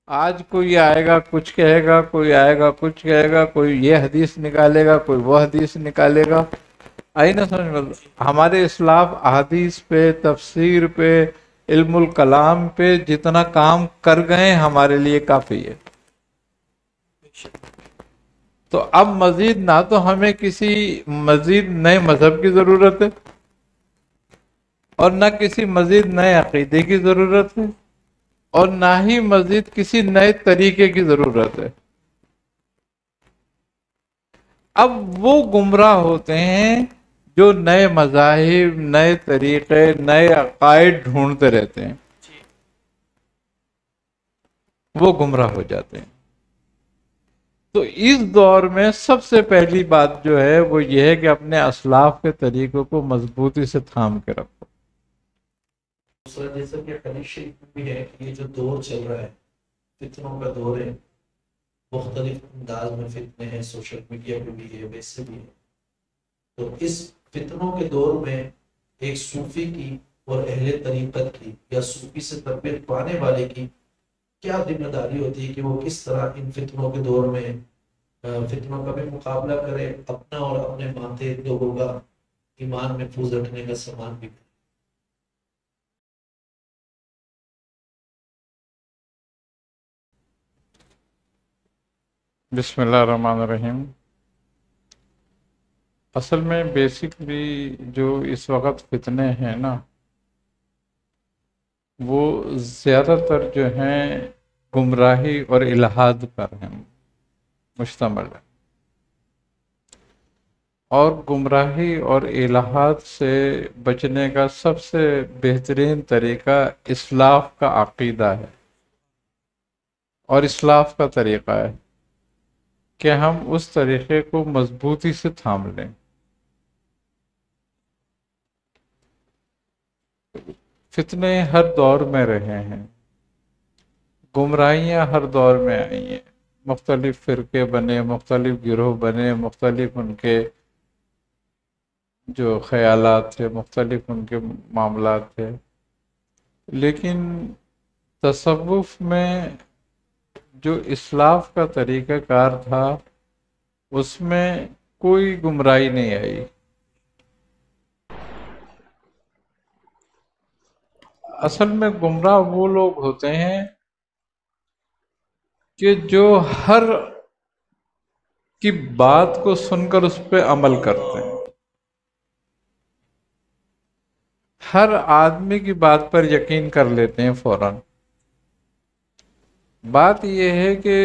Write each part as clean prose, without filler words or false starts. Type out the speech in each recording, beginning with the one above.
آج کوئی آئے گا کچھ کہے گا، کوئی آئے گا کچھ کہے گا، کوئی یہ حدیث نکالے گا، کوئی وہ حدیث نکالے گا. آئی نا سمجھ میں؟ ہمارے اسلاف احادیث پہ، تفسیر پہ، علم الکلام پہ جتنا کام کر گئے ہمارے لیے کافی ہے. تو اب مزید نہ تو ہمیں کسی مزید نئے مذہب کی ضرورت ہے، اور نہ کسی مزید نئے عقیدے کی ضرورت ہے، اور نہ ہی مزید کسی نئے طریقے کی ضرورت ہے. اب وہ گمراہ ہوتے ہیں جو نئے مذاہب، نئے طریقے، نئے عقائد ڈھونڈتے رہتے ہیں، وہ گمراہ ہو جاتے ہیں. تو اس دور میں سب سے پہلی بات جو ہے وہ یہ ہے کہ اپنے اسلاف کے طریقوں کو مضبوطی سے تھام کے رکھو. دوسرا جیسا کہ حدیث شریف میں بھی ہے کہ یہ جو دور چل رہا ہے، فتنوں کا دور ہے، مختلف انداز میں فتنے ہیں، سوشل میڈیا پہ بھی ہے، ویسے بھی ہے. تو اس فتنوں کے دور میں ایک صوفی کی اور اہل طریقت کی یا صوفی سے تربیت پانے والے کی کیا ذمہ داری ہوتی ہے کہ وہ کس طرح ان فتنوں کے دور میں فتنوں کا بھی مقابلہ کرے، اپنا اور اپنے مانتے لوگوں کا ایمان محفوظ رکھنے کا سامان بھی کرے. بسم اللہ الرحمن الرحیم. اصل میں بیسکلی جو اس وقت فتنے ہیں نا، وہ زیادہ تر جو ہیں گمراہی اور الحاد پر ہیں مشتمل ہے. اور گمراہی اور الحاد سے بچنے کا سب سے بہترین طریقہ اسلاف کا عقیدہ ہے، اور اسلاف کا طریقہ ہے کہ ہم اس طریقے کو مضبوطی سے تھام لیں. فتنے ہر دور میں رہے ہیں، گمراہیاں ہر دور میں آئی ہیں، مختلف فرقے بنے، مختلف گروہ بنے، مختلف ان کے جو خیالات تھے، مختلف ان کے معاملات تھے. لیکن تصوف میں جو اسلاف کا طریقہ کار تھا اس میں کوئی گمراہی نہیں آئی. اصل میں گمراہ وہ لوگ ہوتے ہیں کہ جو ہر کی بات کو سن کر اس پہ عمل کرتے ہیں، ہر آدمی کی بات پر یقین کر لیتے ہیں فوراً. بات یہ ہے کہ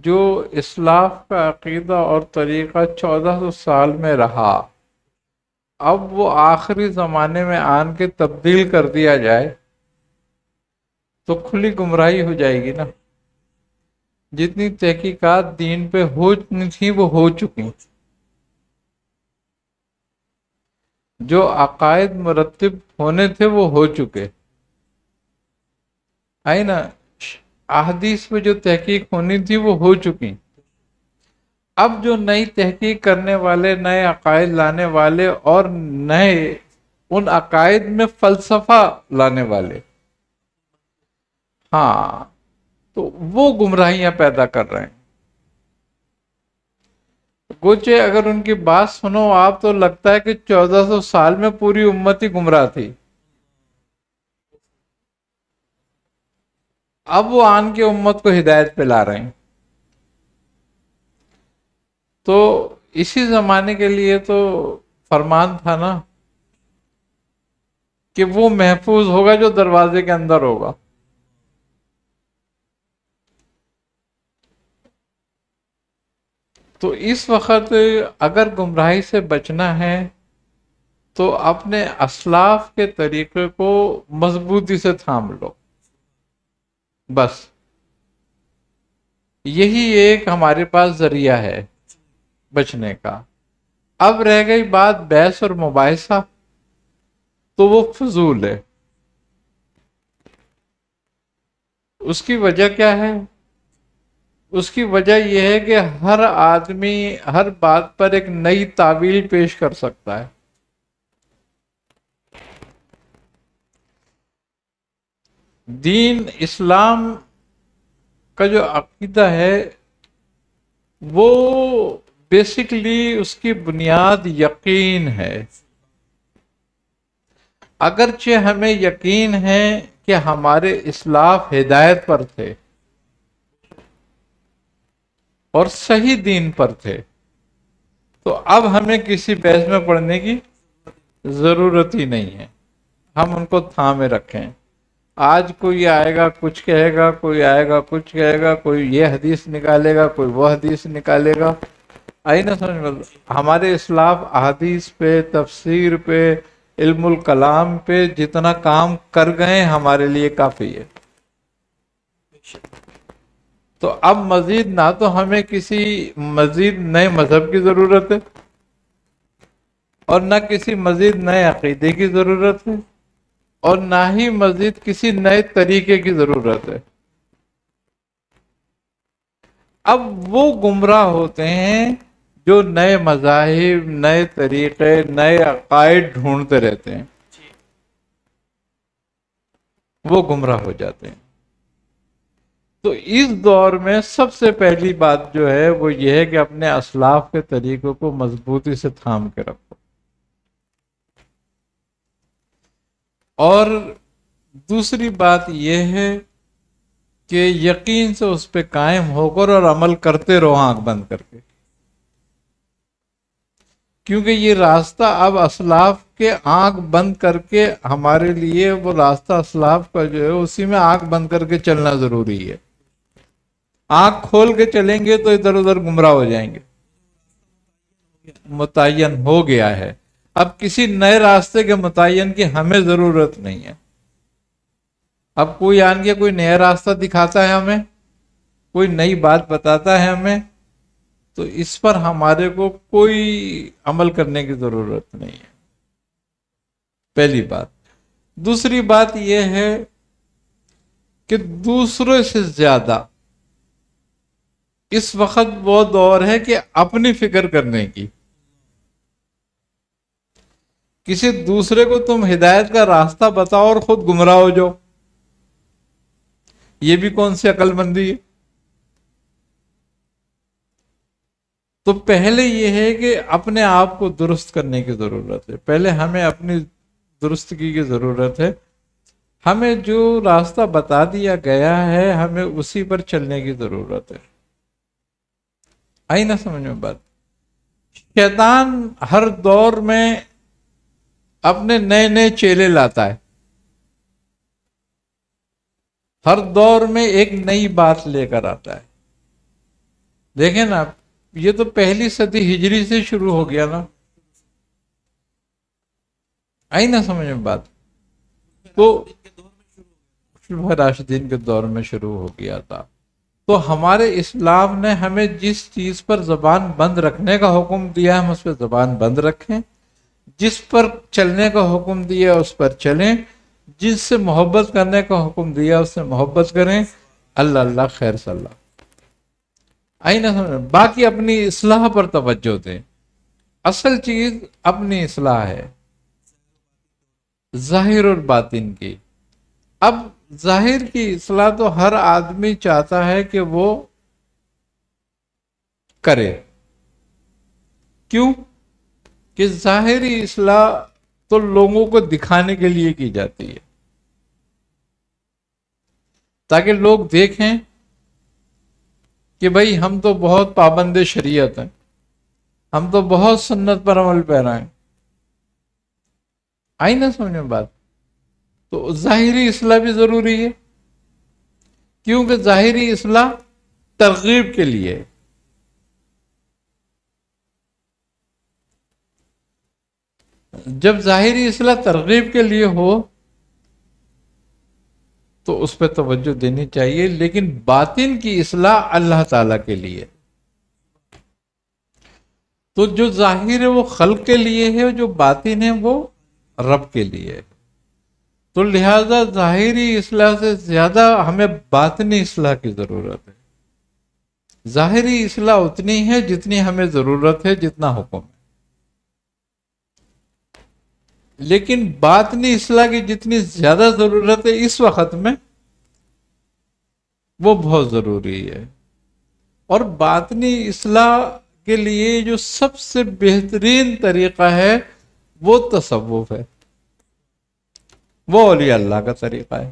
جو اسلاف کا عقیدہ اور طریقہ 1400 سال میں رہا، اب وہ آخری زمانے میں آن کے تبدیل کر دیا جائے تو کھلی گمراہی ہو جائے گی نا. جتنی تحقیقات دین پہ ہونی تھی وہ ہو چکی، جو عقائد مرتب ہونے تھے وہ ہو چکے. آئی نا، احادیث پہ جو تحقیق ہونی تھی وہ ہو چکی. اب جو نئی تحقیق کرنے والے، نئے عقائد لانے والے، اور نئے ان عقائد میں فلسفہ لانے والے، ہاں، تو وہ گمراہیاں پیدا کر رہے ہیں. گوچے اگر ان کی بات سنو آپ تو لگتا ہے کہ 1400 سال میں پوری امت ہی گمراہ تھی. اب وہ آن کے امت کو ہدایت پہ لا رہے ہیں. تو اسی زمانے کے لیے تو فرمان تھا نا کہ وہ محفوظ ہوگا جو دروازے کے اندر ہوگا. تو اس وقت اگر گمراہی سے بچنا ہے تو اپنے اسلاف کے طریقے کو مضبوطی سے تھام لو، بس یہی ایک ہمارے پاس ذریعہ ہے بچنے کا. اب رہ گئی بات بحث اور مباحثہ، تو وہ فضول ہے. اس کی وجہ کیا ہے؟ اس کی وجہ یہ ہے کہ ہر آدمی ہر بات پر ایک نئی تعویل پیش کر سکتا ہے. دین اسلام کا جو عقیدہ ہے وہ بیسکلی اس کی بنیاد یقین ہے. اگرچہ ہمیں یقین ہے کہ ہمارے اسلاف ہدایت پر تھے اور صحیح دین پر تھے، تو اب ہمیں کسی بحث میں پڑھنے کی ضرورت ہی نہیں ہے، ہم ان کو تھامے رکھیں. آج کوئی آئے گا کچھ کہے گا، کوئی آئے گا کچھ کہے گا، کوئی یہ حدیث نکالے گا، کوئی وہ حدیث نکالے گا. آئی نا سمجھ میں؟ ہمارے اسلاف احادیث پہ، تفسیر پہ، علم الکلام پہ جتنا کام کر گئے ہمارے لیے کافی ہے. تو اب مزید نہ تو ہمیں کسی مزید نئے مذہب کی ضرورت ہے اور نہ کسی مزید نئے عقیدے کی ضرورت ہے اور نہ ہی مزید کسی نئے طریقے کی ضرورت ہے. اب وہ گمراہ ہوتے ہیں جو نئے مذاہب، نئے طریقے، نئے عقائد ڈھونڈتے رہتے ہیں، وہ گمراہ ہو جاتے ہیں. تو اس دور میں سب سے پہلی بات جو ہے وہ یہ ہے کہ اپنے اسلاف کے طریقوں کو مضبوطی سے تھام کے رکھو، اور دوسری بات یہ ہے کہ یقین سے اس پہ قائم ہو کر اور عمل کرتے رہو آنکھ بند کر کے، کیونکہ یہ راستہ اب اسلاف کے آنکھ بند کر کے ہمارے لیے وہ راستہ اسلاف کا جو ہے اسی میں آنکھ بند کر کے چلنا ضروری ہے. آنکھ کھول کے چلیں گے تو ادھر ادھر گمراہ ہو جائیں گے. متعین ہو گیا ہے، اب کسی نئے راستے کے متعین کی ہمیں ضرورت نہیں ہے. اب کوئی آن کے کوئی نیا راستہ دکھاتا ہے ہمیں، کوئی نئی بات بتاتا ہے ہمیں، تو اس پر ہمارے کو کوئی عمل کرنے کی ضرورت نہیں ہے. پہلی بات. دوسری بات یہ ہے کہ دوسروں سے زیادہ اس وقت وہ دور ہے کہ اپنی فکر کرنے کی. کسی دوسرے کو تم ہدایت کا راستہ بتاؤ اور خود گمراہ ہو جاؤ، یہ بھی کون سی عقل مندی ہے؟ تو پہلے یہ ہے کہ اپنے آپ کو درست کرنے کی ضرورت ہے، پہلے ہمیں اپنی درستگی کی ضرورت ہے. ہمیں جو راستہ بتا دیا گیا ہے ہمیں اسی پر چلنے کی ضرورت ہے. آئی نہ سمجھ میں بات؟ شیطان ہر دور میں اپنے نئے نئے چیلے لاتا ہے، ہر دور میں ایک نئی بات لے کر آتا ہے. دیکھیں نا، یہ تو پہلی صدی ہجری سے شروع ہو گیا نا. آئی نہ سمجھ میں بات؟ تو شبہ راشدین کے دور میں شروع ہو گیا تھا. تو ہمارے اسلام نے ہمیں جس چیز پر زبان بند رکھنے کا حکم دیا ہم اس پہ زبان بند رکھیں، جس پر چلنے کا حکم دیا اس پر چلیں، جس سے محبت کرنے کا حکم دیا اس سے محبت کریں. اللہ اللہ خیر صلی اللہ. آئی نہ سمجھ؟ باقی اپنی اصلاح پر توجہ دیں. اصل چیز اپنی اصلاح ہے، ظاہر اور باطن کی. اب ظاہر کی اصلاح تو ہر آدمی چاہتا ہے کہ وہ کرے. کیوں؟ کہ ظاہری اصلاح تو لوگوں کو دکھانے کے لیے کی جاتی ہے، تاکہ لوگ دیکھیں کہ بھائی ہم تو بہت پابند شریعت ہیں، ہم تو بہت سنت پر عمل پیرا ہیں. آئی نہ سمجھ میں بات؟ تو ظاہری اصلاح بھی ضروری ہے، کیونکہ ظاہری اصلاح ترغیب کے لیے. جب ظاہری اصلاح ترغیب کے لیے ہو تو اس پہ توجہ دینی چاہیے، لیکن باطن کی اصلاح اللہ تعالیٰ کے لیے. تو جو ظاہر ہے وہ خلق کے لیے ہے، جو باطن ہے وہ رب کے لیے. تو لہذا ظاہری اصلاح سے زیادہ ہمیں باطنی اصلاح کی ضرورت ہے. ظاہری اصلاح اتنی ہے جتنی ہمیں ضرورت ہے، جتنا حکم ہے، لیکن باطنی اصلاح کی جتنی زیادہ ضرورت ہے اس وقت میں وہ بہت ضروری ہے. اور باطنی اصلاح کے لیے جو سب سے بہترین طریقہ ہے وہ تصوف ہے، وہ اولیاء اللہ کا طریقہ ہے.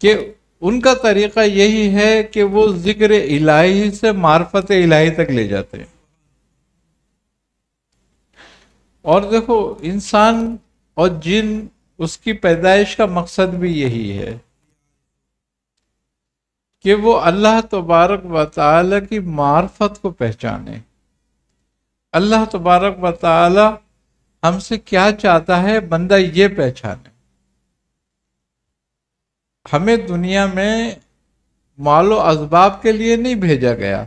کہ ان کا طریقہ یہی ہے کہ وہ ذکر الہی سے معرفت الہی تک لے جاتے ہیں. اور دیکھو انسان اور جن، اس کی پیدائش کا مقصد بھی یہی ہے کہ وہ اللہ تبارک و تعالی کی معرفت کو پہچانے. اللہ تبارک و تعالی ہم سے کیا چاہتا ہے بندہ یہ پہچانے. ہمیں دنیا میں مال و اسباب کے لیے نہیں بھیجا گیا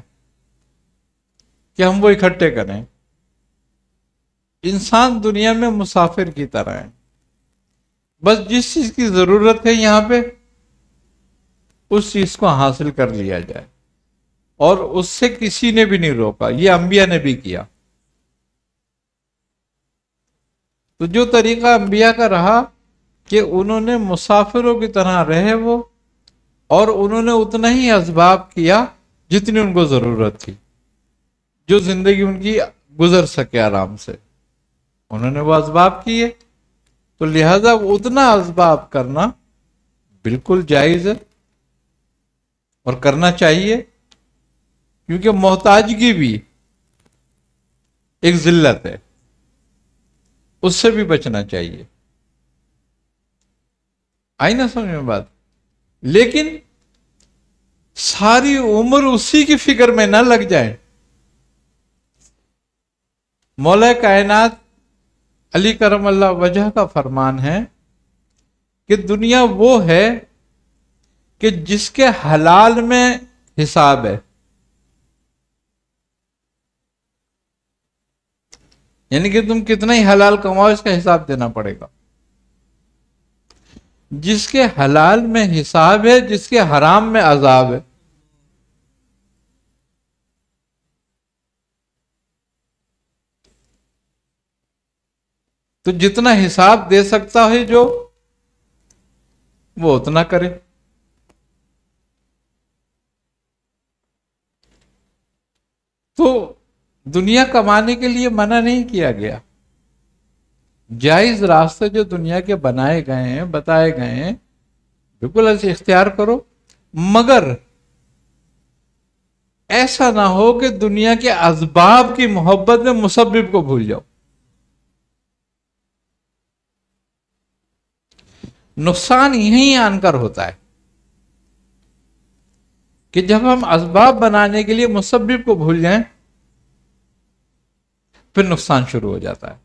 کہ ہم وہ اکٹھے کریں. انسان دنیا میں مسافر کی طرح ہے، بس جس چیز کی ضرورت ہے یہاں پہ اس چیز کو حاصل کر لیا جائے، اور اس سے کسی نے بھی نہیں روکا. یہ انبیاء نے بھی کیا. تو جو طریقہ انبیاء کا رہا کہ انہوں نے مسافروں کی طرح رہے وہ، اور انہوں نے اتنا ہی اسباب کیا جتنی ان کو ضرورت تھی، جو زندگی ان کی گزر سکے آرام سے، انہوں نے وہ اسباب کیے. تو لہذا اتنا اسباب کرنا بالکل جائز ہے اور کرنا چاہیے، کیونکہ محتاجگی بھی ایک ذلت ہے، اس سے بھی بچنا چاہیے. آئی نا سمجھ میں بات؟ لیکن ساری عمر اسی کی فکر میں نہ لگ جائیں. مولا کائنات علی کرم اللہ وجہ کا فرمان ہے کہ دنیا وہ ہے کہ جس کے حلال میں حساب ہے، یعنی کہ تم کتنا ہی حلال کماؤ اس کا حساب دینا پڑے گا. جس کے حلال میں حساب ہے، جس کے حرام میں عذاب ہے. تو جتنا حساب دے سکتا ہے جو، وہ اتنا کرے. تو دنیا کمانے کے لیے منع نہیں کیا گیا. جائز راستے جو دنیا کے بنائے گئے ہیں، بتائے گئے ہیں، بالکل ایسے اختیار کرو، مگر ایسا نہ ہو کہ دنیا کے اسباب کی محبت میں مسبب کو بھول جاؤ. نقصان یہیں آن کر ہوتا ہے کہ جب ہم اسباب بنانے کے لیے مسبب کو بھول جائیں، پھر نقصان شروع ہو جاتا ہے.